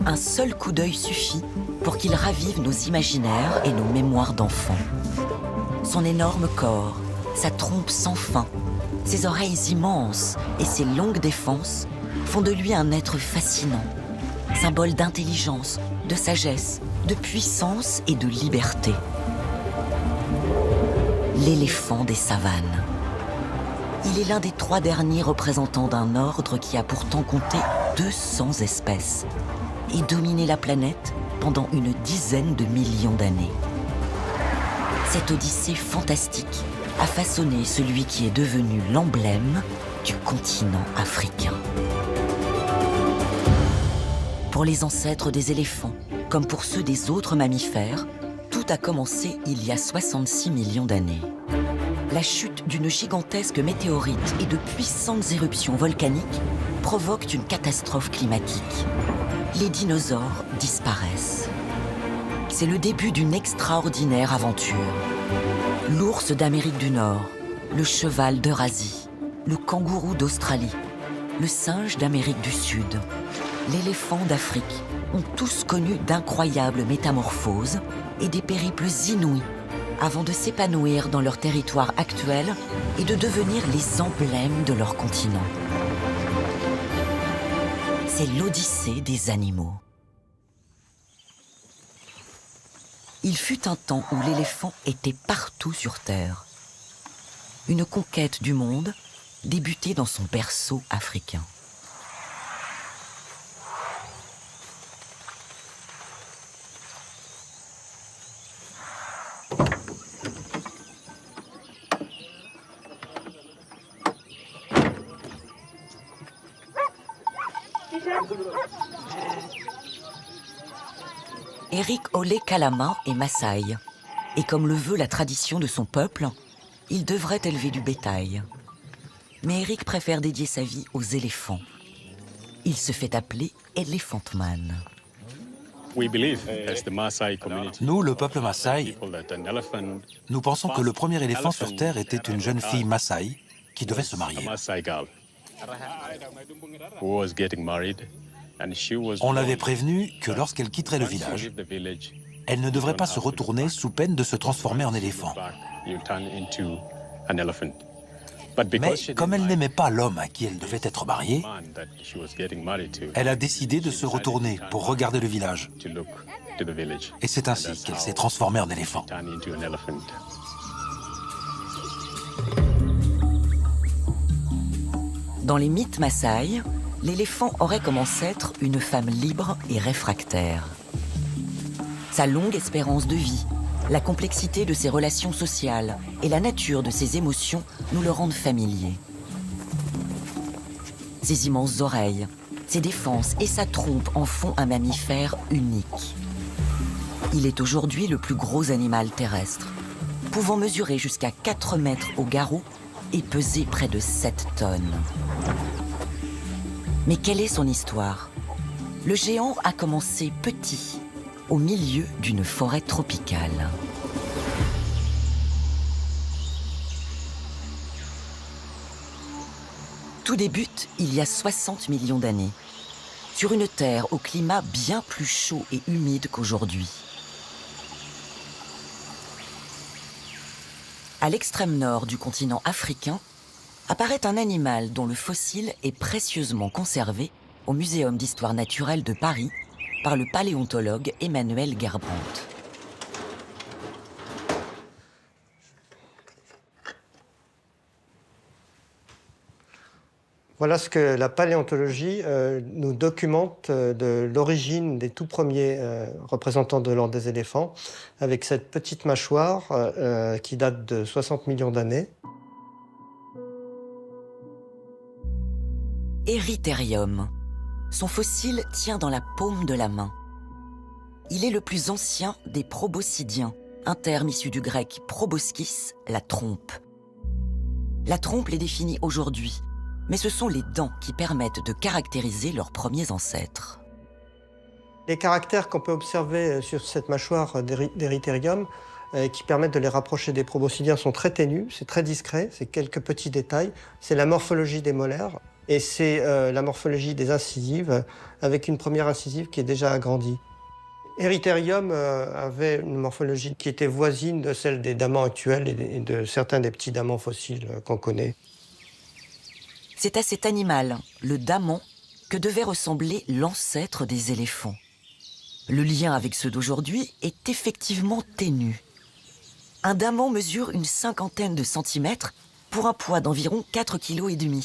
Un seul coup d'œil suffit pour qu'il ravive nos imaginaires et nos mémoires d'enfants. Son énorme corps, sa trompe sans fin, ses oreilles immenses et ses longues défenses font de lui un être fascinant, symbole d'intelligence, de sagesse, de puissance et de liberté. L'éléphant des savanes. Il est l'un des 3 derniers représentants d'un ordre qui a pourtant compté 200 espèces et dominé la planète pendant une dizaine de millions d'années. Cette odyssée fantastique a façonné celui qui est devenu l'emblème du continent africain. Pour les ancêtres des éléphants, comme pour ceux des autres mammifères, tout a commencé il y a 66 millions d'années. La chute d'une gigantesque météorite et de puissantes éruptions volcaniques provoquent une catastrophe climatique. Les dinosaures disparaissent. C'est le début d'une extraordinaire aventure. L'ours d'Amérique du Nord, le cheval d'Eurasie, le kangourou d'Australie, le singe d'Amérique du Sud, l'éléphant d'Afrique ont tous connu d'incroyables métamorphoses et des périples inouïs avant de s'épanouir dans leur territoire actuel et de devenir les emblèmes de leur continent. C'est l'odyssée des animaux. Il fut un temps où l'éléphant était partout sur Terre. Une conquête du monde débutée dans son berceau africain. Eric Olé Kalama est Maasai, et comme le veut la tradition de son peuple, il devrait élever du bétail. Mais Eric préfère dédier sa vie aux éléphants. Il se fait appeler Elephant Man. Nous, le peuple Maasai, nous pensons que le premier éléphant sur Terre était une jeune fille Maasai qui devait se marier. On l'avait prévenue que lorsqu'elle quitterait le village, elle ne devrait pas se retourner sous peine de se transformer en éléphant. Mais comme elle n'aimait pas l'homme à qui elle devait être mariée, elle a décidé de se retourner pour regarder le village. Et c'est ainsi qu'elle s'est transformée en éléphant. Dans les mythes Maasai, l'éléphant aurait comme ancêtre une femme libre et réfractaire. Sa longue espérance de vie, la complexité de ses relations sociales et la nature de ses émotions nous le rendent familier. Ses immenses oreilles, ses défenses et sa trompe en font un mammifère unique. Il est aujourd'hui le plus gros animal terrestre, pouvant mesurer jusqu'à 4 mètres au garrot et peser près de 7 tonnes. Mais quelle est son histoire? Le géant a commencé petit, au milieu d'une forêt tropicale. Tout débute il y a 60 millions d'années, sur une terre au climat bien plus chaud et humide qu'aujourd'hui. À l'extrême nord du continent africain, apparaît un animal dont le fossile est précieusement conservé au Muséum d'histoire naturelle de Paris par le paléontologue Emmanuel Gerbrandt. Voilà ce que la paléontologie nous documente de l'origine des tout premiers représentants de l'ordre des éléphants, avec cette petite mâchoire qui date de 60 millions d'années. Erytherium. Son fossile tient dans la paume de la main. Il est le plus ancien des proboscidiens, un terme issu du grec proboscis, la trompe. La trompe les définit aujourd'hui, mais ce sont les dents qui permettent de caractériser leurs premiers ancêtres. Les caractères qu'on peut observer sur cette mâchoire d'Erytherium qui permettent de les rapprocher des proboscidiens sont très ténus, c'est très discret, c'est quelques petits détails. C'est la morphologie des molaires. Et c'est la morphologie des incisives, avec une première incisive qui est déjà agrandie. Erytherium avait une morphologie qui était voisine de celle des damans actuels et de certains des petits damans fossiles qu'on connaît. C'est à cet animal, le daman, que devait ressembler l'ancêtre des éléphants. Le lien avec ceux d'aujourd'hui est effectivement ténu. Un daman mesure une 50aine de centimètres pour un poids d'environ 4,5 kg,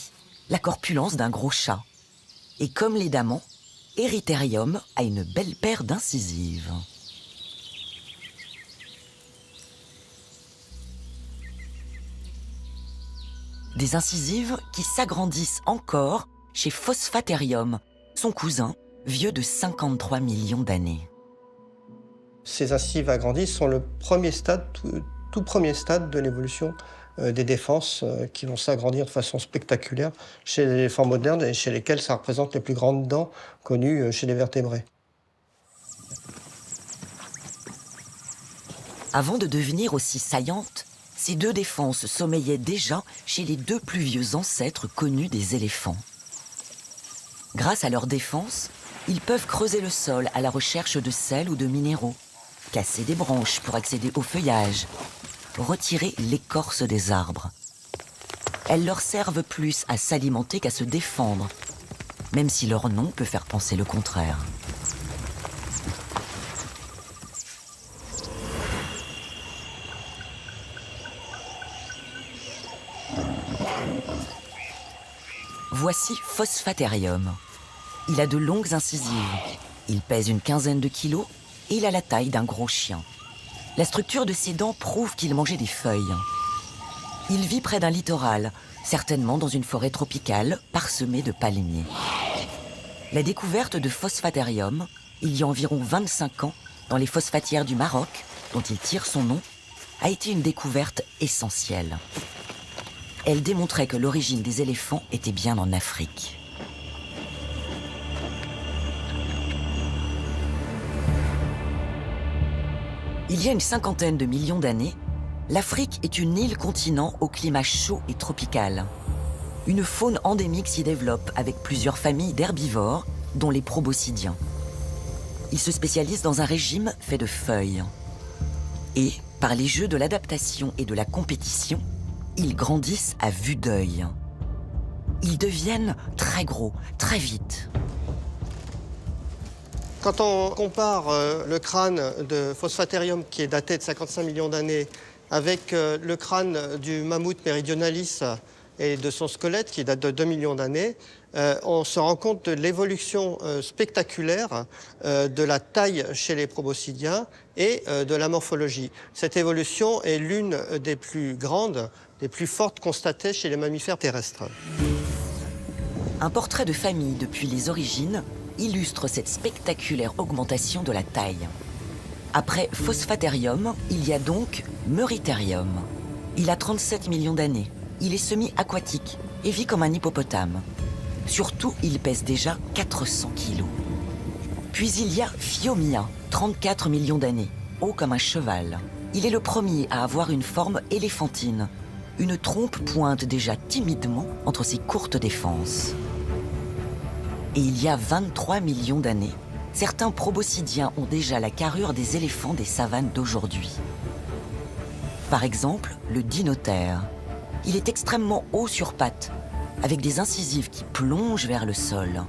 la corpulence d'un gros chat. Et comme les damans, Erytherium a une belle paire d'incisives. Des incisives qui s'agrandissent encore chez Phosphaterium, son cousin, vieux de 53 millions d'années. Ces incisives agrandies sont le premier stade, tout premier stade de l'évolution des défenses qui vont s'agrandir de façon spectaculaire chez les éléphants modernes et chez lesquels ça représente les plus grandes dents connues chez les vertébrés. Avant de devenir aussi saillantes, ces deux défenses sommeillaient déjà chez les deux plus vieux ancêtres connus des éléphants. Grâce à leur défense, ils peuvent creuser le sol à la recherche de sel ou de minéraux, casser des branches pour accéder au feuillage, retirer l'écorce des arbres. Elles leur servent plus à s'alimenter qu'à se défendre, même si leur nom peut faire penser le contraire. Voici Phosphaterium. Il a de longues incisives, il pèse une quinzaine de kilos et il a la taille d'un gros chien. La structure de ses dents prouve qu'il mangeait des feuilles. Il vit près d'un littoral, certainement dans une forêt tropicale parsemée de palmiers. La découverte de Phosphaterium, il y a environ 25 ans, dans les phosphatières du Maroc, dont il tire son nom, a été une découverte essentielle. Elle démontrait que l'origine des éléphants était bien en Afrique. Il y a une 50aine de millions d'années, l'Afrique est une île-continent au climat chaud et tropical. Une faune endémique s'y développe avec plusieurs familles d'herbivores, dont les proboscidiens. Ils se spécialisent dans un régime fait de feuilles. Et, par les jeux de l'adaptation et de la compétition, ils grandissent à vue d'œil. Ils deviennent très gros, très vite. Quand on compare le crâne de Phosphaterium, qui est daté de 55 millions d'années, avec le crâne du mammouth méridionalis et de son squelette, qui date de 2 millions d'années, on se rend compte de l'évolution spectaculaire de la taille chez les proboscidiens et de la morphologie. Cette évolution est l'une des plus grandes, des plus fortes constatées chez les mammifères terrestres. Un portrait de famille depuis les origines illustre cette spectaculaire augmentation de la taille. Après Phosphaterium, il y a donc Merytherium. Il a 37 millions d'années. Il est semi-aquatique et vit comme un hippopotame. Surtout, il pèse déjà 400 kilos. Puis il y a Phiomia, 34 millions d'années, haut comme un cheval. Il est le premier à avoir une forme éléphantine. Une trompe pointe déjà timidement entre ses courtes défenses. Et il y a 23 millions d'années, certains proboscidiens ont déjà la carrure des éléphants des savanes d'aujourd'hui. Par exemple, le dinotère. Il est extrêmement haut sur pattes, avec des incisives qui plongent vers le sol.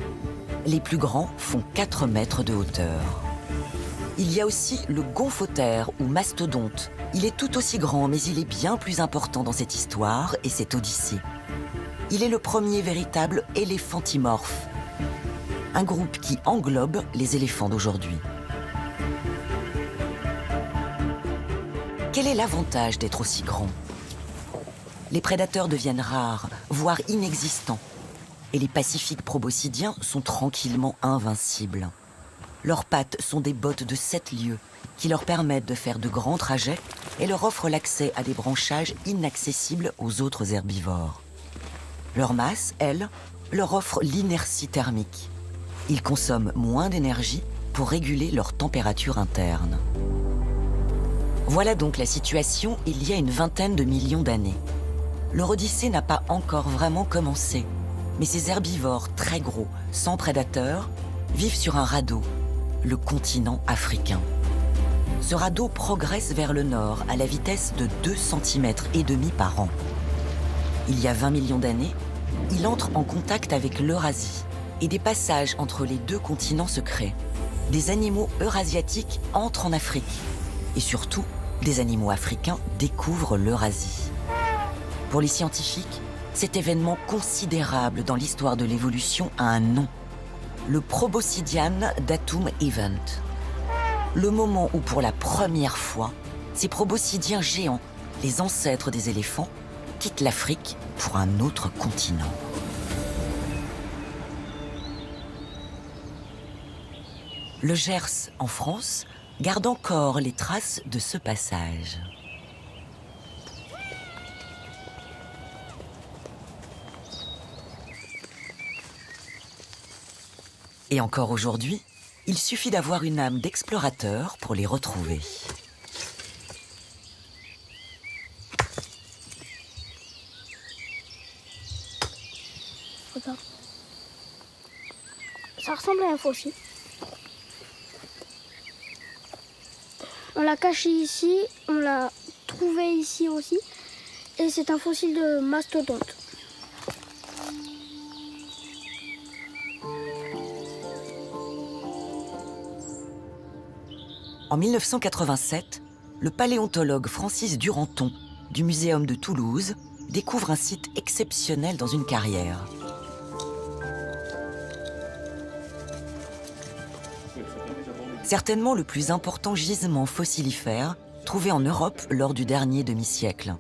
Les plus grands font 4 mètres de hauteur. Il y a aussi le gomphothère ou mastodonte. Il est tout aussi grand, mais il est bien plus important dans cette histoire et cette odyssée. Il est le premier véritable éléphantimorphe, un groupe qui englobe les éléphants d'aujourd'hui. Quel est l'avantage d'être aussi grand? Les prédateurs deviennent rares, voire inexistants, et les pacifiques proboscidiens sont tranquillement invincibles. Leurs pattes sont des bottes de 7 lieues qui leur permettent de faire de grands trajets et leur offrent l'accès à des branchages inaccessibles aux autres herbivores. Leur masse, elle, leur offre l'inertie thermique. Ils consomment moins d'énergie pour réguler leur température interne. Voilà donc la situation il y a une 20aine de millions d'années. Leur odyssée n'a pas encore vraiment commencé, Mais ces herbivores très gros, sans prédateurs, vivent sur un radeau, le continent africain. Ce radeau progresse vers le nord à la vitesse de 2,5 cm par an. Il y a 20 millions d'années, il entre en contact avec l'Eurasie et des passages entre les deux continents se créent. Des animaux eurasiatiques entrent en Afrique et surtout, des animaux africains découvrent l'Eurasie. Pour les scientifiques, cet événement considérable dans l'histoire de l'évolution a un nom, le Proboscidean Datum Event. Le moment où pour la première fois, ces proboscidiens géants, les ancêtres des éléphants, quittent l'Afrique pour un autre continent. Le Gers, en France, garde encore les traces de ce passage. Et encore aujourd'hui, il suffit d'avoir une âme d'explorateur pour les retrouver. Regarde. Ça ressemble à un fossile. On l'a caché ici, on l'a trouvé ici aussi. Et c'est un fossile de mastodonte. En 1987, le paléontologue Francis Duranton du Muséum de Toulouse découvre un site exceptionnel dans une carrière. Certainement le plus important gisement fossilifère trouvé en Europe lors du dernier demi-siècle.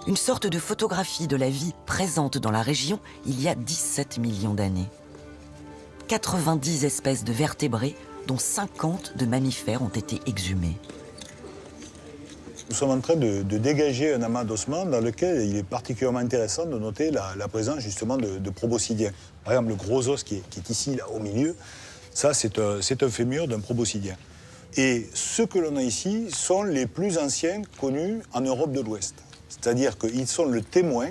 Une sorte de photographie de la vie présente dans la région il y a 17 millions d'années. 90 espèces de vertébrés, dont 50 de mammifères ont été exhumés. Nous sommes en train de dégager un amas d'ossements dans lequel il est particulièrement intéressant de noter la présence justement de proboscidiens. Par exemple, le gros os qui est ici, là, au milieu, ça c'est un fémur d'un proboscidien. Et ceux que l'on a ici sont les plus anciens connus en Europe de l'Ouest. C'est-à-dire qu'ils sont le témoin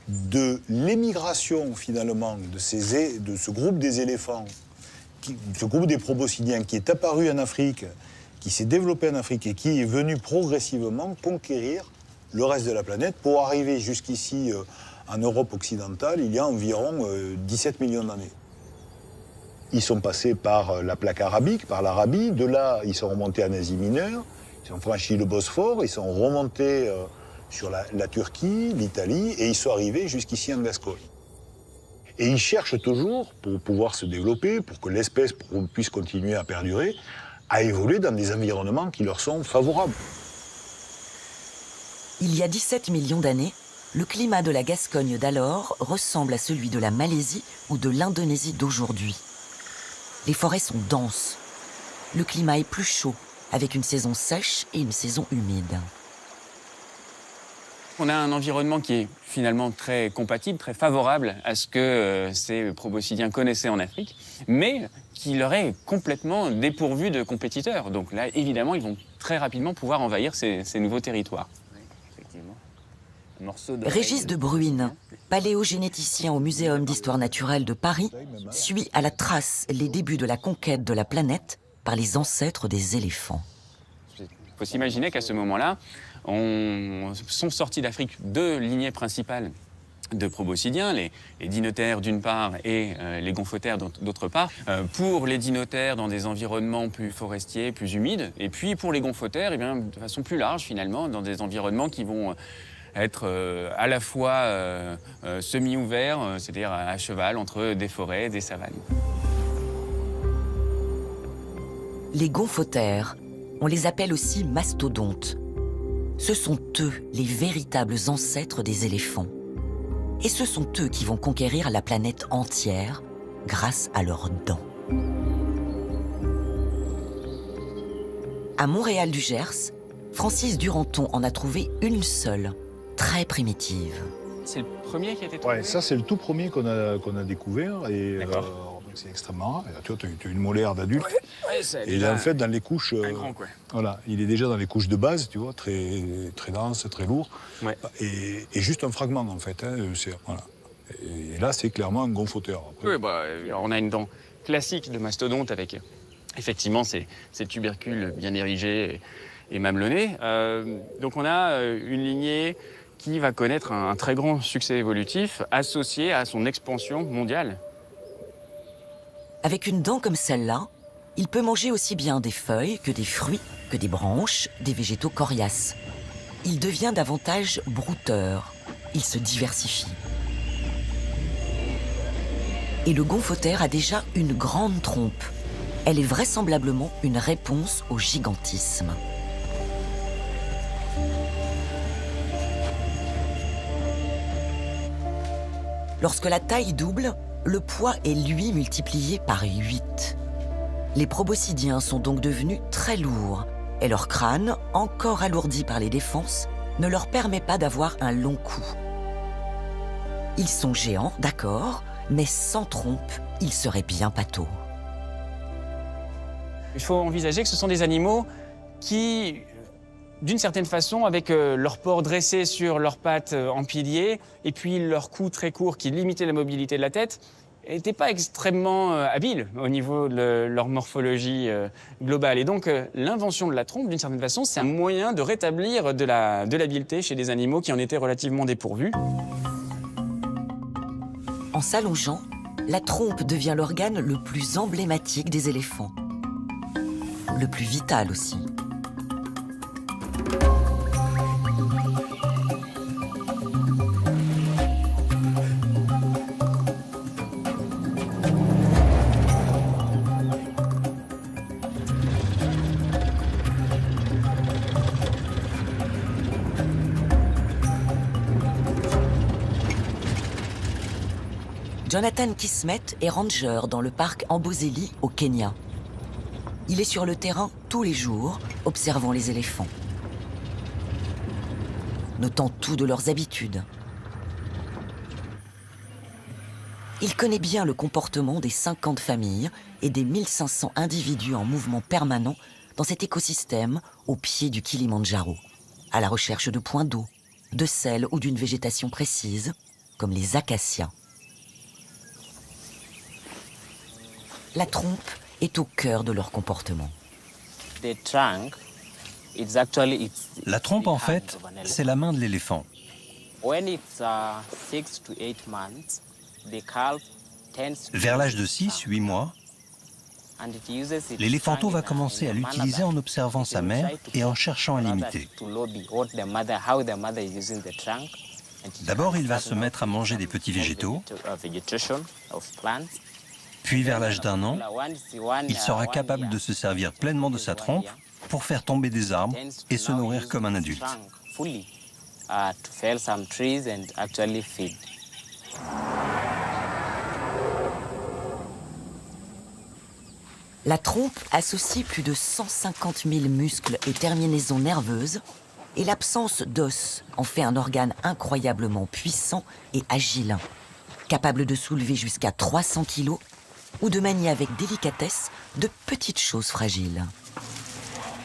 de l'émigration finalement de ce groupe des éléphants, ce groupe des proboscidiens qui est apparu en Afrique, qui s'est développé en Afrique et qui est venu progressivement conquérir le reste de la planète pour arriver jusqu'ici en Europe occidentale il y a environ 17 millions d'années. Ils sont passés par la plaque arabique, par l'Arabie, de là ils sont remontés en Asie mineure, ils ont franchi le Bosphore, ils sont remontés sur la Turquie, l'Italie et ils sont arrivés jusqu'ici en Gascogne. Et ils cherchent toujours, pour pouvoir se développer, pour que l'espèce puisse continuer à perdurer, à évoluer dans des environnements qui leur sont favorables. Il y a 17 millions d'années, le climat de la Gascogne d'alors ressemble à celui de la Malaisie ou de l'Indonésie d'aujourd'hui. Les forêts sont denses. Le climat est plus chaud, avec une saison sèche et une saison humide. On a un environnement qui est finalement très compatible, très favorable à ce que ces proboscidiens connaissaient en Afrique, mais qui leur est complètement dépourvu de compétiteurs. Donc là, évidemment, ils vont très rapidement pouvoir envahir ces nouveaux territoires. Régis de Bruyne, paléogénéticien au Muséum d'histoire naturelle de Paris, suit à la trace les débuts de la conquête de la planète par les ancêtres des éléphants. Il faut s'imaginer qu'à ce moment-là, sont sortis d'Afrique deux lignées principales de proboscidiens, les dinotères d'une part et les gomphothères d'autre part. Pour les dinotères dans des environnements plus forestiers, plus humides, et puis pour les gomphothères, eh bien, de façon plus large finalement, dans des environnements qui vont être à la fois semi-ouverts, c'est-à-dire à cheval entre des forêts et des savanes. Les gomphothères, on les appelle aussi mastodontes. Ce sont eux les véritables ancêtres des éléphants. Et ce sont eux qui vont conquérir la planète entière grâce à leurs dents. À Montréal du Gers, Francis Duranton en a trouvé une seule, très primitive. C'est le premier qui a été trouvé? Ouais, ça c'est le tout premier qu'on a découvert et c'est extrêmement rare. Tu vois, tu as une molaire d'adulte. Ouais, et il est en fait dans les couches. Un grand, quoi. Voilà, il est déjà dans les couches de base, tu vois, très dense, très lourd. Ouais. Et juste un fragment en fait. Hein, voilà. Et là, c'est clairement un gonfauteur. Après. Oui, alors on a une dent classique de mastodonte avec effectivement ces tubercules bien érigés et mamelonnés. Donc on a une lignée qui va connaître un très grand succès évolutif associé à son expansion mondiale. Avec une dent comme celle-là, il peut manger aussi bien des feuilles que des fruits, que des branches, des végétaux coriaces. Il devient davantage brouteur. Il se diversifie. Et le gonfauter a déjà une grande trompe. Elle est vraisemblablement une réponse au gigantisme. Lorsque la taille double, le poids est lui multiplié par 8. Les proboscidiens sont donc devenus très lourds et leur crâne, encore alourdi par les défenses, ne leur permet pas d'avoir un long cou. Ils sont géants, d'accord, mais sans trompe, ils seraient bien pâteaux. Il faut envisager que ce sont des animaux qui, d'une certaine façon, avec leur port dressé sur leurs pattes en pilier, et puis leur cou très court qui limitait la mobilité de la tête, n'étaient pas extrêmement habiles au niveau de leur morphologie globale. Et donc, l'invention de la trompe, d'une certaine façon, c'est un moyen de rétablir de l'habileté chez des animaux qui en étaient relativement dépourvus. En s'allongeant, la trompe devient l'organe le plus emblématique des éléphants. Le plus vital aussi. Jonathan Kismet est ranger dans le parc Amboseli au Kenya. Il est sur le terrain tous les jours, observant les éléphants, notant tout de leurs habitudes. Il connaît bien le comportement des 50 familles et des 1500 individus en mouvement permanent dans cet écosystème au pied du Kilimandjaro, à la recherche de points d'eau, de sel ou d'une végétation précise, comme les acacias. La trompe est au cœur de leur comportement. La trompe, en fait, c'est la main de l'éléphant. Vers l'âge de 6-8 mois, l'éléphanteau va commencer à l'utiliser en observant sa mère et en cherchant à l'imiter. D'abord, il va se mettre à manger des petits végétaux. Puis, vers l'âge d'1 an, il sera capable de se servir pleinement de sa trompe pour faire tomber des arbres et se nourrir comme un adulte. La trompe associe plus de 150 000 muscles et terminaisons nerveuses, et l'absence d'os en fait un organe incroyablement puissant et agile, capable de soulever jusqu'à 300 kilos ou de manier avec délicatesse de petites choses fragiles.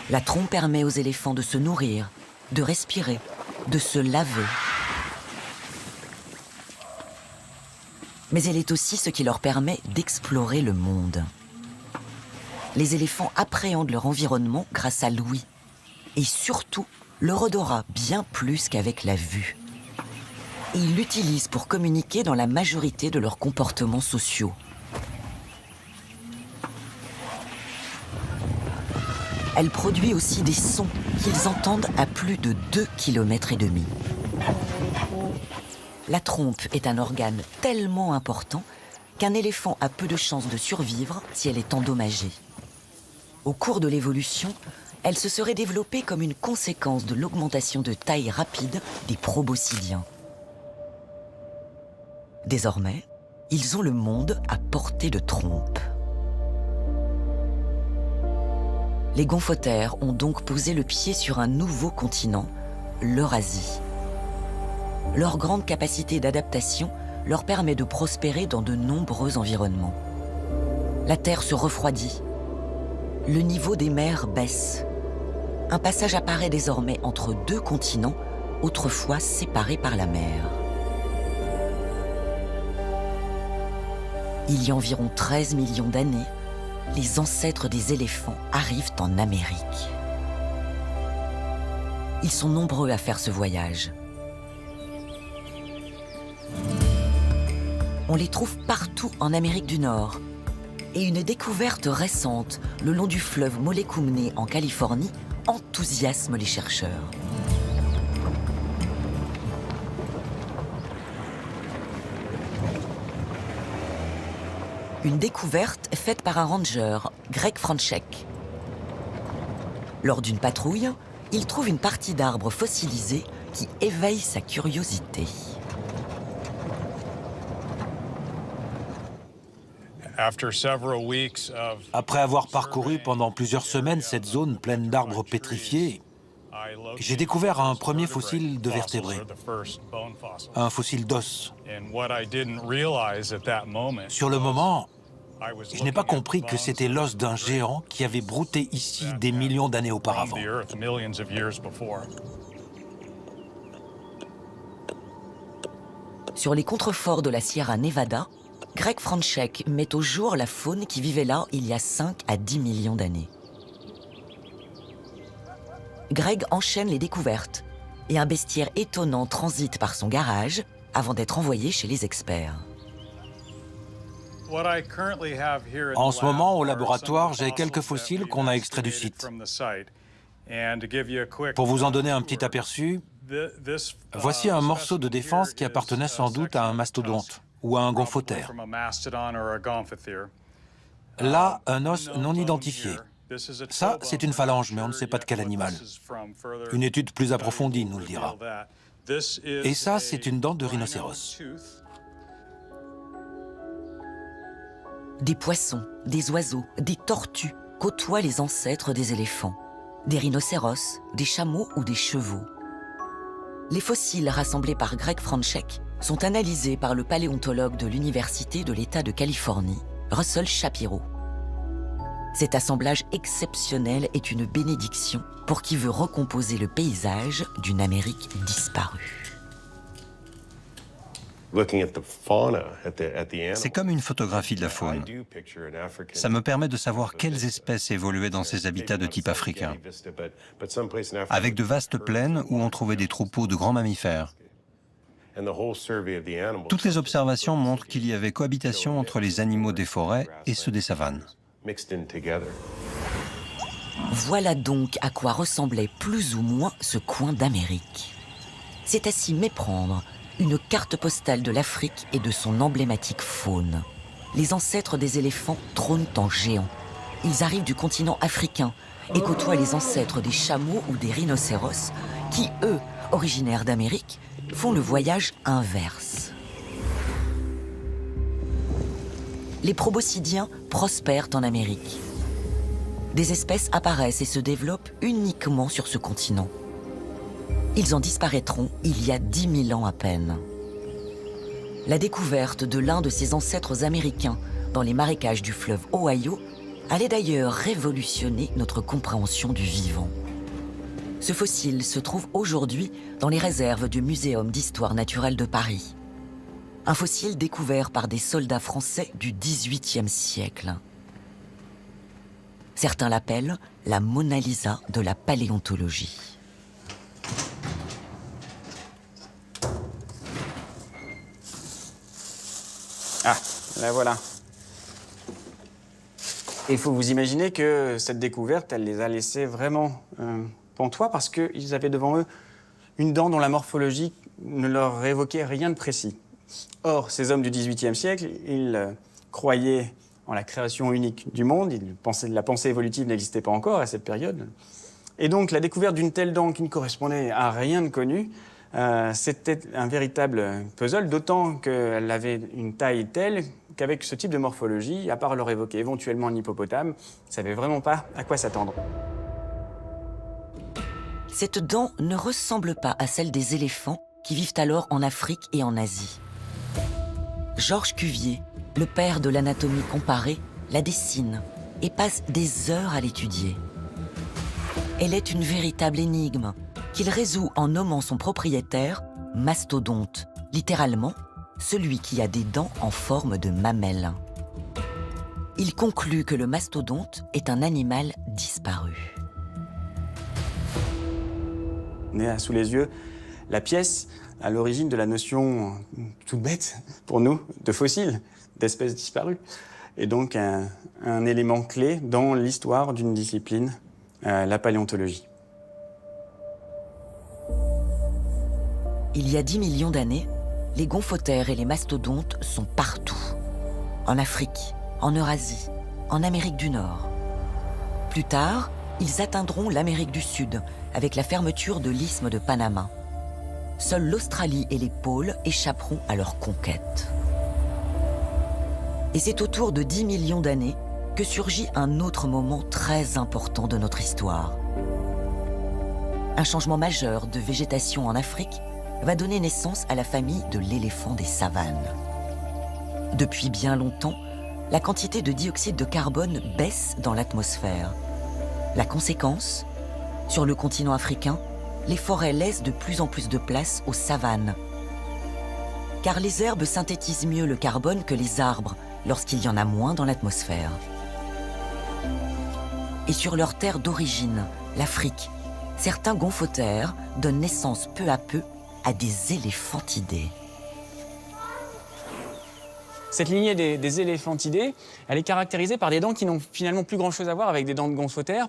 La trompe permet aux éléphants de se nourrir, de respirer, de se laver. Mais elle est aussi ce qui leur permet d'explorer le monde. Les éléphants appréhendent leur environnement grâce à l'ouïe, et surtout leur odorat bien plus qu'avec la vue. Et ils l'utilisent pour communiquer dans la majorité de leurs comportements sociaux. Elle produit aussi des sons qu'ils entendent à plus de 2,5 km. La trompe est un organe tellement important qu'un éléphant a peu de chances de survivre si elle est endommagée. Au cours de l'évolution, elle se serait développée comme une conséquence de l'augmentation de taille rapide des proboscidiens. Désormais, ils ont le monde à portée de trompe. Les gonfotères ont donc posé le pied sur un nouveau continent, l'Eurasie. Leur grande capacité d'adaptation leur permet de prospérer dans de nombreux environnements. La Terre se refroidit. Le niveau des mers baisse. Un passage apparaît désormais entre deux continents, autrefois séparés par la mer. Il y a environ 13 millions d'années, les ancêtres des éléphants arrivent en Amérique. Ils sont nombreux à faire ce voyage. On les trouve partout en Amérique du Nord. Et une découverte récente, le long du fleuve Molecumne en Californie, enthousiasme les chercheurs. Une découverte faite par un ranger, Greg Franchek. Lors d'une patrouille, il trouve une partie d'arbre fossilisé qui éveille sa curiosité. Après avoir parcouru pendant plusieurs semaines cette zone pleine d'arbres pétrifiés, j'ai découvert un premier fossile de vertébrés, un fossile d'os. Sur le moment, je n'ai pas compris que c'était l'os d'un géant qui avait brouté ici des millions d'années auparavant. Sur les contreforts de la Sierra Nevada, Greg Franchek met au jour la faune qui vivait là il y a 5 à 10 millions d'années. Greg enchaîne les découvertes et un bestiaire étonnant transite par son garage avant d'être envoyé chez les experts. En ce moment, au laboratoire, j'ai quelques fossiles qu'on a extraits du site. Pour vous en donner un petit aperçu, voici un morceau de défense qui appartenait sans doute à un mastodonte ou à un gomphothère. Là, un os non identifié. Ça, c'est une phalange, mais on ne sait pas de quel animal. Une étude plus approfondie nous le dira. Et ça, c'est une dent de rhinocéros. Des poissons, des oiseaux, des tortues côtoient les ancêtres des éléphants. Des rhinocéros, des chameaux ou des chevaux. Les fossiles rassemblés par Greg Franchek sont analysés par le paléontologue de l'Université de l'État de Californie, Russell Shapiro. Cet assemblage exceptionnel est une bénédiction pour qui veut recomposer le paysage d'une Amérique disparue. C'est comme une photographie de la faune. Ça me permet de savoir quelles espèces évoluaient dans ces habitats de type africain, avec de vastes plaines où on trouvait des troupeaux de grands mammifères. Toutes les observations montrent qu'il y avait cohabitation entre les animaux des forêts et ceux des savanes. Voilà donc à quoi ressemblait plus ou moins ce coin d'Amérique. C'est à s'y méprendre une carte postale de l'Afrique et de son emblématique faune. Les ancêtres des éléphants trônent en géants. Ils arrivent du continent africain et côtoient les ancêtres des chameaux ou des rhinocéros qui, eux, originaires d'Amérique, font le voyage inverse. Les proboscidiens prospèrent en Amérique. Des espèces apparaissent et se développent uniquement sur ce continent. Ils en disparaîtront il y a 10 000 ans à peine. La découverte de l'un de ces ancêtres américains dans les marécages du fleuve Ohio allait d'ailleurs révolutionner notre compréhension du vivant. Ce fossile se trouve aujourd'hui dans les réserves du Muséum d'histoire naturelle de Paris. Un fossile découvert par des soldats français du XVIIIe siècle. Certains l'appellent la Mona Lisa de la paléontologie. Ah, la voilà. Il faut vous imaginer que cette découverte, elle les a laissés vraiment pantois parce qu'ils avaient devant eux une dent dont la morphologie ne leur évoquait rien de précis. Or, ces hommes du XVIIIe siècle, ils croyaient en la création unique du monde, la pensée évolutive n'existait pas encore à cette période. Et donc, la découverte d'une telle dent qui ne correspondait à rien de connu, c'était un véritable puzzle, d'autant qu'elle avait une taille telle qu'avec ce type de morphologie, à part leur évoquer éventuellement un hippopotame, ils ne savaient vraiment pas à quoi s'attendre. Cette dent ne ressemble pas à celle des éléphants qui vivent alors en Afrique et en Asie. Georges Cuvier, le père de l'anatomie comparée, la dessine et passe des heures à l'étudier. Elle est une véritable énigme qu'il résout en nommant son propriétaire mastodonte, littéralement celui qui a des dents en forme de mamelles. il conclut que le mastodonte est un animal disparu. On a sous les yeux la pièce à l'origine de la notion toute bête pour nous de fossile, d'espèce disparue. Et donc un élément clé dans l'histoire d'une discipline, la paléontologie. Il y a 10 millions d'années, les gomphothères et les mastodontes sont partout. En Afrique, en Eurasie, en Amérique du Nord. Plus tard, ils atteindront l'Amérique du Sud avec la fermeture de l'isthme de Panama. Seuls l'Australie et les pôles échapperont à leur conquête. Et c'est autour de 10 millions d'années que surgit un autre moment très important de notre histoire. Un changement majeur de végétation en Afrique va donner naissance à la famille de l'éléphant des savanes. Depuis bien longtemps, la quantité de dioxyde de carbone baisse dans l'atmosphère. La conséquence, sur le continent africain, les forêts laissent de plus en plus de place aux savanes. Car les herbes synthétisent mieux le carbone que les arbres lorsqu'il y en a moins dans l'atmosphère. Et sur leur terre d'origine, l'Afrique, certains gomphothères donnent naissance peu à peu à des éléphantidés. Cette lignée des éléphantidés, elle est caractérisée par des dents qui n'ont finalement plus grand-chose à voir avec des dents de gomphothères,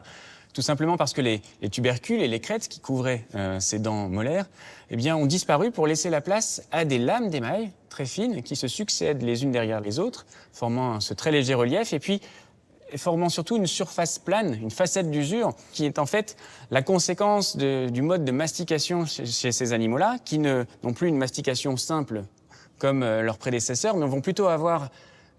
tout simplement parce que les tubercules et les crêtes qui couvraient ces dents molaires eh bien, ont disparu pour laisser la place à des lames d'émail très fines qui se succèdent les unes derrière les autres, formant ce très léger relief et puis formant surtout une surface plane, une facette d'usure qui est en fait la conséquence du mode de mastication chez ces animaux-là, qui n'ont plus une mastication simple comme leurs prédécesseurs, mais vont plutôt avoir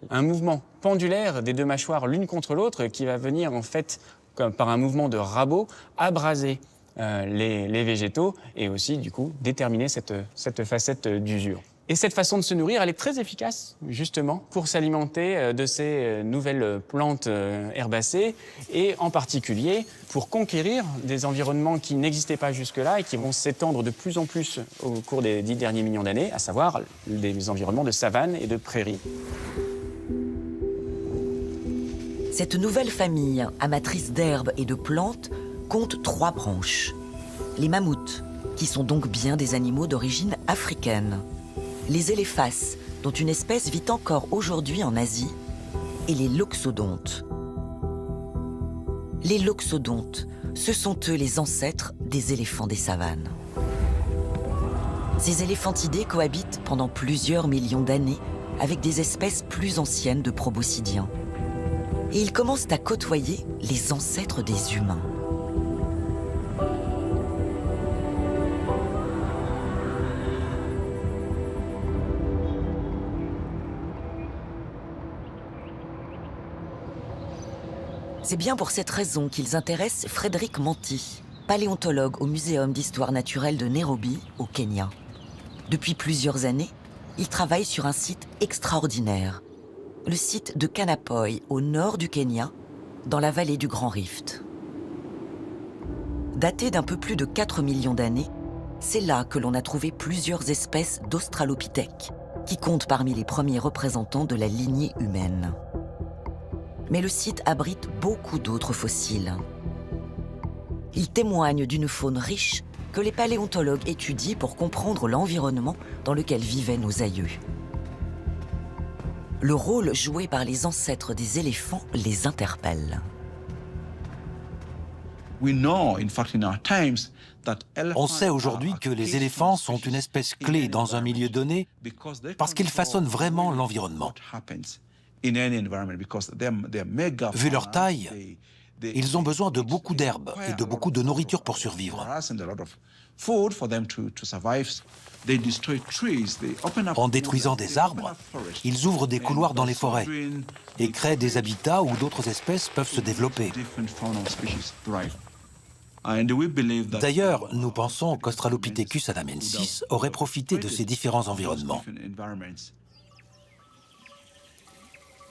un mouvement pendulaire des deux mâchoires l'une contre l'autre qui va venir en fait, comme par un mouvement de rabot, abraser les végétaux et aussi du coup déterminer cette facette d'usure. Et cette façon de se nourrir, elle est très efficace, justement, pour s'alimenter de ces nouvelles plantes herbacées et en particulier pour conquérir des environnements qui n'existaient pas jusque-là et qui vont s'étendre de plus en plus au cours des 10 derniers millions d'années, à savoir des environnements de savane et de prairies. Cette nouvelle famille, amatrice d'herbes et de plantes, compte 3 branches. Les mammouths, qui sont donc bien des animaux d'origine africaine. Les éléphaces, dont une espèce vit encore aujourd'hui en Asie, et les loxodontes. Les loxodontes, ce sont eux les ancêtres des éléphants des savanes. Ces éléphantidés cohabitent pendant plusieurs millions d'années avec des espèces plus anciennes de proboscidiens. Et ils commencent à côtoyer les ancêtres des humains. C'est bien pour cette raison qu'ils intéressent Frédéric Manti, paléontologue au Muséum d'histoire naturelle de Nairobi, au Kenya. Depuis plusieurs années, il travaille sur un site extraordinaire, le site de Kanapoy, au nord du Kenya, dans la vallée du Grand Rift. Daté d'un peu plus de 4 millions d'années, c'est là que l'on a trouvé plusieurs espèces d'Australopithèques, qui comptent parmi les premiers représentants de la lignée humaine. Mais le site abrite beaucoup d'autres fossiles. Il témoigne d'une faune riche que les paléontologues étudient pour comprendre l'environnement dans lequel vivaient nos aïeux. Le rôle joué par les ancêtres des éléphants les interpelle. On sait aujourd'hui que les éléphants sont une espèce clé dans un milieu donné parce qu'ils façonnent vraiment l'environnement. Vu leur taille, ils ont besoin de beaucoup d'herbes et de beaucoup de nourriture pour survivre. En détruisant des arbres, ils ouvrent des couloirs dans les forêts et créent des habitats où d'autres espèces peuvent se développer. D'ailleurs, nous pensons qu'Australopithecus anamensis aurait profité de ces différents environnements.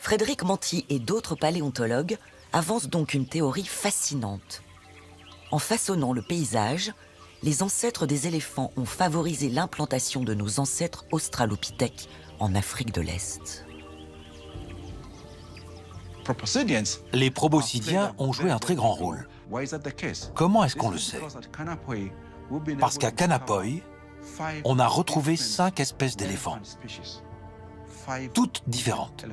Frédéric Manti et d'autres paléontologues avancent donc une théorie fascinante. En façonnant le paysage, les ancêtres des éléphants ont favorisé l'implantation de nos ancêtres australopithèques en Afrique de l'Est. Les proboscidiens ont joué un très grand rôle. Comment est-ce qu'on le sait? Parce qu'à Kanapoy, on a retrouvé 5 espèces d'éléphants, toutes différentes.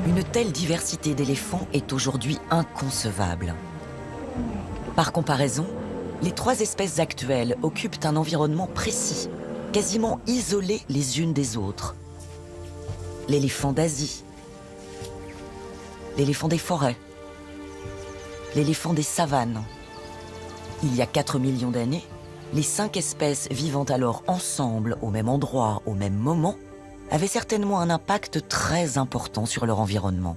Une telle diversité d'éléphants est aujourd'hui inconcevable. Par comparaison, les 3 espèces actuelles occupent un environnement précis, quasiment isolé les unes des autres. L'éléphant d'Asie, l'éléphant des forêts, l'éléphant des savanes. Il y a 4 millions d'années, les 5 espèces vivant alors ensemble au même endroit, au même moment, avaient certainement un impact très important sur leur environnement,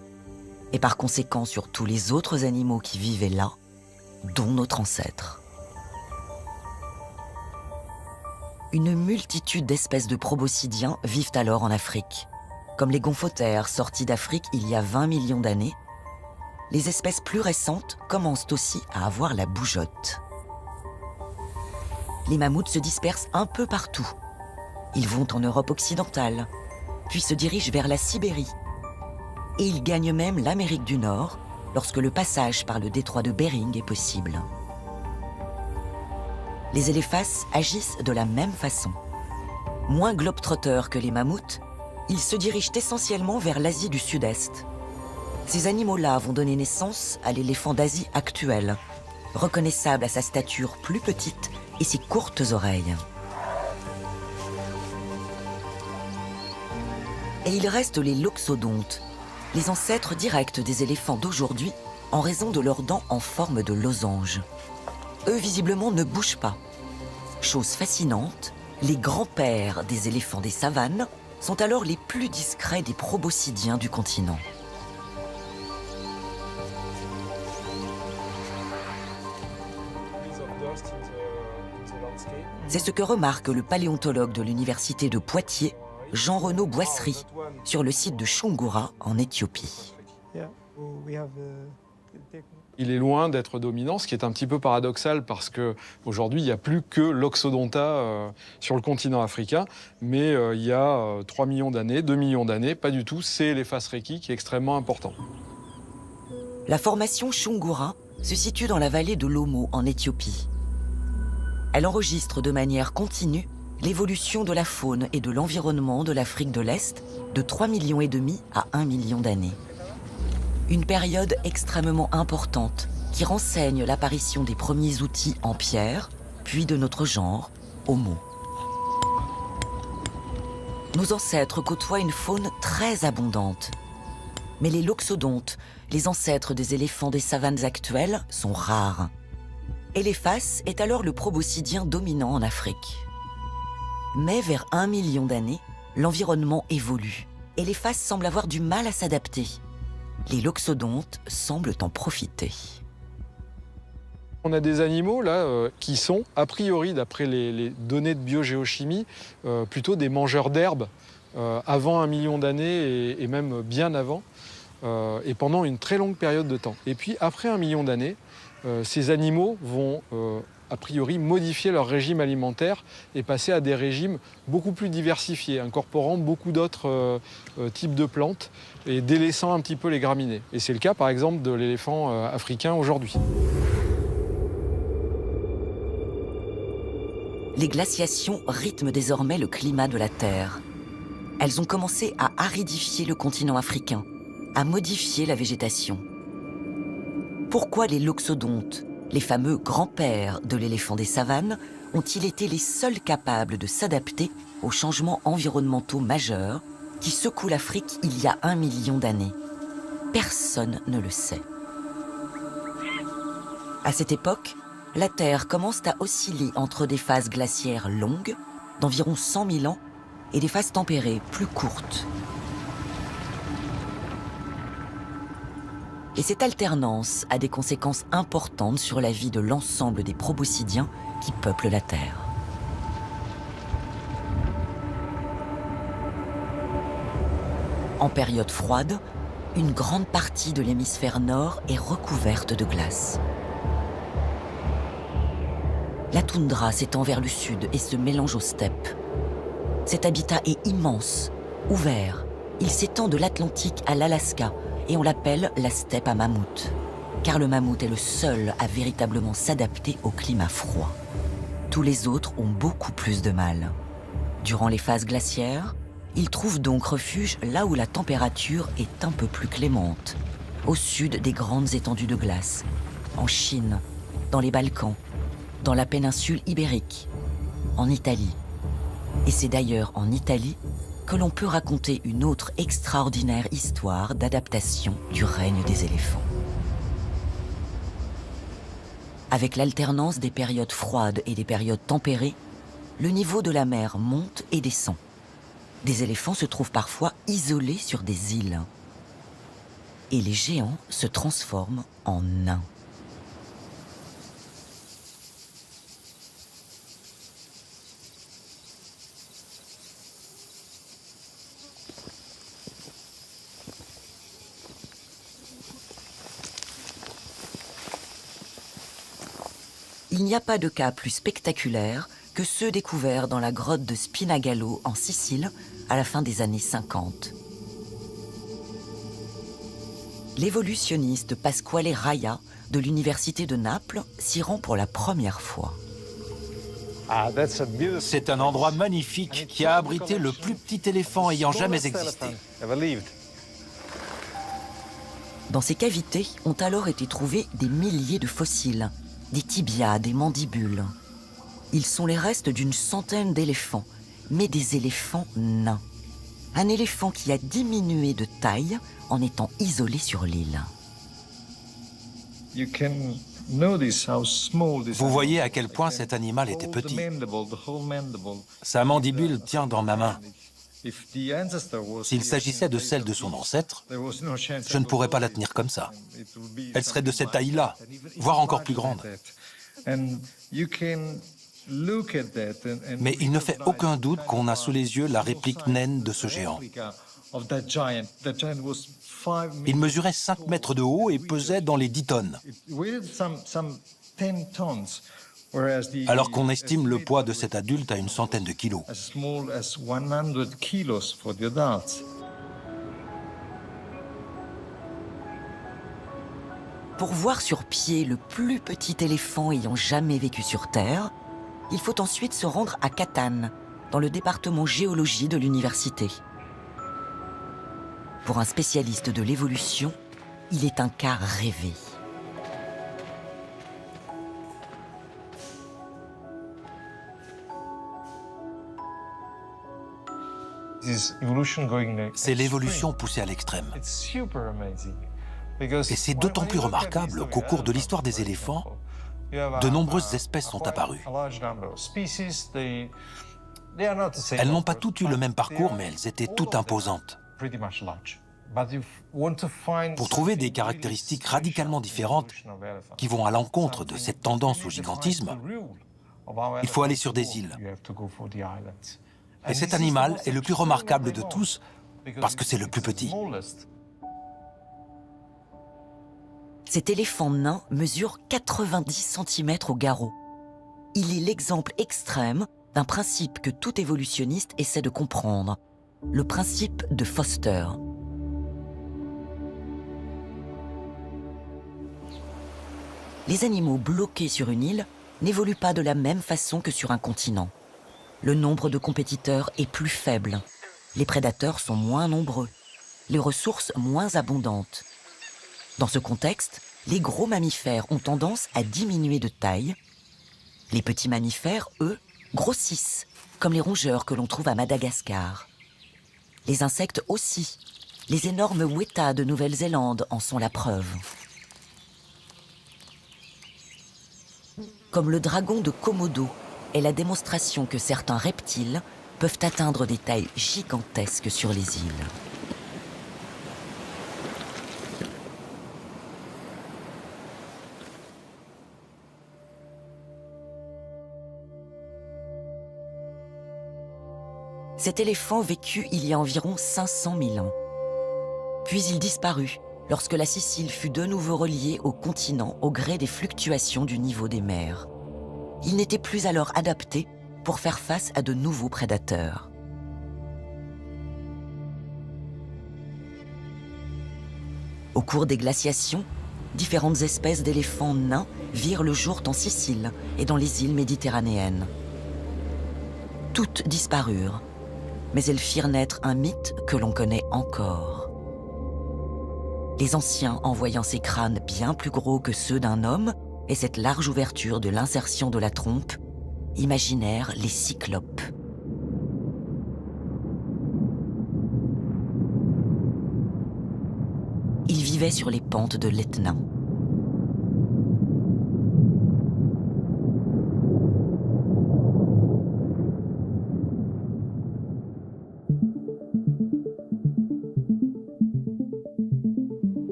et par conséquent sur tous les autres animaux qui vivaient là, dont notre ancêtre. Une multitude d'espèces de proboscidiens vivent alors en Afrique. Comme les gomphothères sortis d'Afrique il y a 20 millions d'années, les espèces plus récentes commencent aussi à avoir la bougeotte. Les mammouths se dispersent un peu partout. Ils vont en Europe occidentale, puis se dirigent vers la Sibérie. Et ils gagnent même l'Amérique du Nord lorsque le passage par le détroit de Bering est possible. Les éléphaces agissent de la même façon. Moins globetrotteurs que les mammouths, ils se dirigent essentiellement vers l'Asie du Sud-Est. Ces animaux-là vont donner naissance à l'éléphant d'Asie actuel, reconnaissable à sa stature plus petite et ses courtes oreilles. Et il reste les loxodontes, les ancêtres directs des éléphants d'aujourd'hui en raison de leurs dents en forme de losange. Eux, visiblement, ne bougent pas. Chose fascinante, les grands-pères des éléphants des savanes sont alors les plus discrets des proboscidiens du continent. C'est ce que remarque le paléontologue de l'université de Poitiers, Jean-Renaud Boisserie, sur le site de Chungura, en Éthiopie. Il est loin d'être dominant, ce qui est un petit peu paradoxal parce qu'aujourd'hui, il n'y a plus que l'Oxodonta sur le continent africain, mais il y a 3 millions d'années, 2 millions d'années, pas du tout, c'est l'Ephas reiki qui est extrêmement important. La formation Chungura se situe dans la vallée de l'Omo, en Éthiopie. Elle enregistre de manière continue l'évolution de la faune et de l'environnement de l'Afrique de l'Est de 3,5 millions à 1 million d'années. Une période extrêmement importante qui renseigne l'apparition des premiers outils en pierre, puis de notre genre, Homo. Nos ancêtres côtoient une faune très abondante. Mais les loxodontes, les ancêtres des éléphants des savanes actuelles, sont rares. L'éphas est alors le proboscidien dominant en Afrique. Mais vers 1 million d'années, l'environnement évolue et l'éphas semble avoir du mal à s'adapter. Les loxodontes semblent en profiter. On a des animaux là qui sont, a priori, d'après les données de biogéochimie, plutôt des mangeurs d'herbes avant 1 million d'années et même bien avant, et pendant une très longue période de temps. Et puis après 1 million d'années, ces animaux vont a priori modifier leur régime alimentaire et passer à des régimes beaucoup plus diversifiés, incorporant beaucoup d'autres types de plantes et délaissant un petit peu les graminées. Et c'est le cas par exemple de l'éléphant africain aujourd'hui. Les glaciations rythment désormais le climat de la Terre. Elles ont commencé à aridifier le continent africain, à modifier la végétation. Pourquoi les loxodontes, les fameux grands-pères de l'éléphant des savanes, ont-ils été les seuls capables de s'adapter aux changements environnementaux majeurs qui secouent l'Afrique il y a 1 million d'années? Personne ne le sait. À cette époque, la Terre commence à osciller entre des phases glaciaires longues, d'environ 100 000 ans, et des phases tempérées plus courtes. Et cette alternance a des conséquences importantes sur la vie de l'ensemble des proboscidiens qui peuplent la Terre. En période froide, une grande partie de l'hémisphère nord est recouverte de glace. La toundra s'étend vers le sud et se mélange aux steppes. Cet habitat est immense, ouvert, Il s'étend de l'Atlantique à l'Alaska et on l'appelle la steppe à mammouth, car le mammouth est le seul à véritablement s'adapter au climat froid. Tous les autres ont beaucoup plus de mal. Durant les phases glaciaires, il trouve donc refuge là où la température est un peu plus clémente, au sud des grandes étendues de glace, en Chine, dans les Balkans, dans la péninsule ibérique, en Italie. Et c'est d'ailleurs en Italie que l'on peut raconter une autre extraordinaire histoire d'adaptation du règne des éléphants. Avec l'alternance des périodes froides et des périodes tempérées, le niveau de la mer monte et descend. Des éléphants se trouvent parfois isolés sur des îles. Et les géants se transforment en nains. Il n'y a pas de cas plus spectaculaires que ceux découverts dans la grotte de Spinagallo en Sicile à la fin des années 50. L'évolutionniste Pasquale Raya de l'université de Naples s'y rend pour la première fois. C'est un endroit magnifique qui a abrité le plus petit éléphant ayant jamais existé. Dans ces cavités ont alors été trouvés des milliers de fossiles, des tibias, des mandibules. Ils sont les restes d'une centaine d'éléphants, mais des éléphants nains. Un éléphant qui a diminué de taille en étant isolé sur l'île. Vous voyez à quel point cet animal était petit. Sa mandibule tient dans ma main. S'il s'agissait de celle de son ancêtre, je ne pourrais pas la tenir comme ça. Elle serait de cette taille-là, voire encore plus grande. Mais il ne fait aucun doute qu'on a sous les yeux la réplique naine de ce géant. Il mesurait 5 mètres de haut et pesait dans les 10 tonnes. Alors qu'on estime le poids de cet adulte à une centaine de kilos. Pour voir sur pied le plus petit éléphant ayant jamais vécu sur Terre, il faut ensuite se rendre à Catane, dans le département géologie de l'université. Pour un spécialiste de l'évolution, il est un cas rêvé. C'est l'évolution poussée à l'extrême. Et c'est d'autant plus remarquable qu'au cours de l'histoire des éléphants, de nombreuses espèces sont apparues. Elles n'ont pas toutes eu le même parcours, mais elles étaient toutes imposantes. Pour trouver des caractéristiques radicalement différentes qui vont à l'encontre de cette tendance au gigantisme, il faut aller sur des îles. Et cet animal est le plus remarquable de tous parce que c'est le plus petit. Cet éléphant nain mesure 90 cm au garrot. Il est l'exemple extrême d'un principe que tout évolutionniste essaie de comprendre, le principe de Foster. Les animaux bloqués sur une île n'évoluent pas de la même façon que sur un continent. Le nombre de compétiteurs est plus faible, les prédateurs sont moins nombreux, les ressources moins abondantes. Dans ce contexte, les gros mammifères ont tendance à diminuer de taille. Les petits mammifères, eux, grossissent, comme les rongeurs que l'on trouve à Madagascar. Les insectes aussi. Les énormes weta de Nouvelle-Zélande en sont la preuve. Comme le dragon de Komodo est la démonstration que certains reptiles peuvent atteindre des tailles gigantesques sur les îles. Cet éléphant vécut il y a environ 500 000 ans. Puis il disparut lorsque la Sicile fut de nouveau reliée au continent au gré des fluctuations du niveau des mers. Il n'était plus alors adapté pour faire face à de nouveaux prédateurs. Au cours des glaciations, différentes espèces d'éléphants nains virent le jour en Sicile et dans les îles méditerranéennes. Toutes disparurent, mais elles firent naître un mythe que l'on connaît encore. Les anciens, en voyant ces crânes bien plus gros que ceux d'un homme et cette large ouverture de l'insertion de la trompe, imaginèrent les cyclopes. Ils vivaient sur les pentes de l'Etna.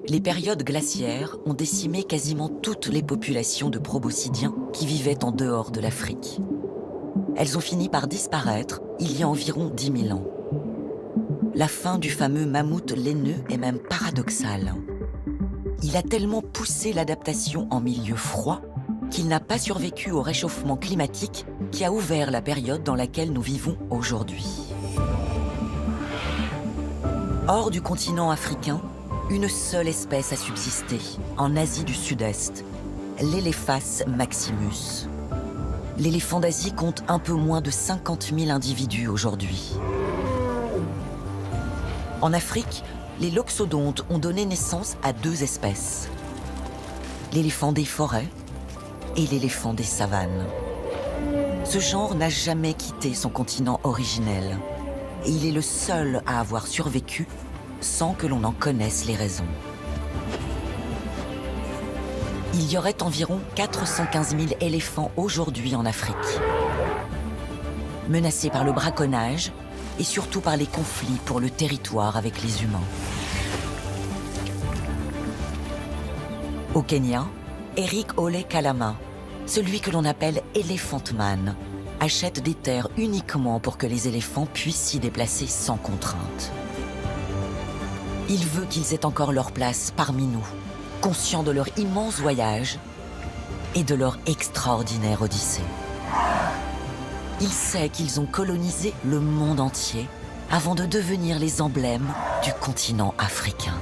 Les périodes glaciaires ont décimé quasiment toutes les populations de proboscidiens qui vivaient en dehors de l'Afrique. Elles ont fini par disparaître il y a environ 10 000 ans. La fin du fameux mammouth laineux est même paradoxale. Il a tellement poussé l'adaptation en milieu froid qu'il n'a pas survécu au réchauffement climatique qui a ouvert la période dans laquelle nous vivons aujourd'hui. Hors du continent africain, une seule espèce a subsisté, en Asie du Sud-Est, l'Elephas maximus. L'éléphant d'Asie compte un peu moins de 50 000 individus aujourd'hui. En Afrique, les loxodontes ont donné naissance à 2 espèces, l'éléphant des forêts et l'éléphant des savanes. Ce genre n'a jamais quitté son continent originel et il est le seul à avoir survécu sans que l'on en connaisse les raisons. Il y aurait environ 415 000 éléphants aujourd'hui en Afrique, menacés par le braconnage et surtout par les conflits pour le territoire avec les humains. Au Kenya, Eric Ole Kalama, celui que l'on appelle Elephant Man, achète des terres uniquement pour que les éléphants puissent s'y déplacer sans contrainte. Il veut qu'ils aient encore leur place parmi nous, conscients de leur immense voyage et de leur extraordinaire odyssée. Il sait qu'ils ont colonisé le monde entier avant de devenir les emblèmes du continent africain.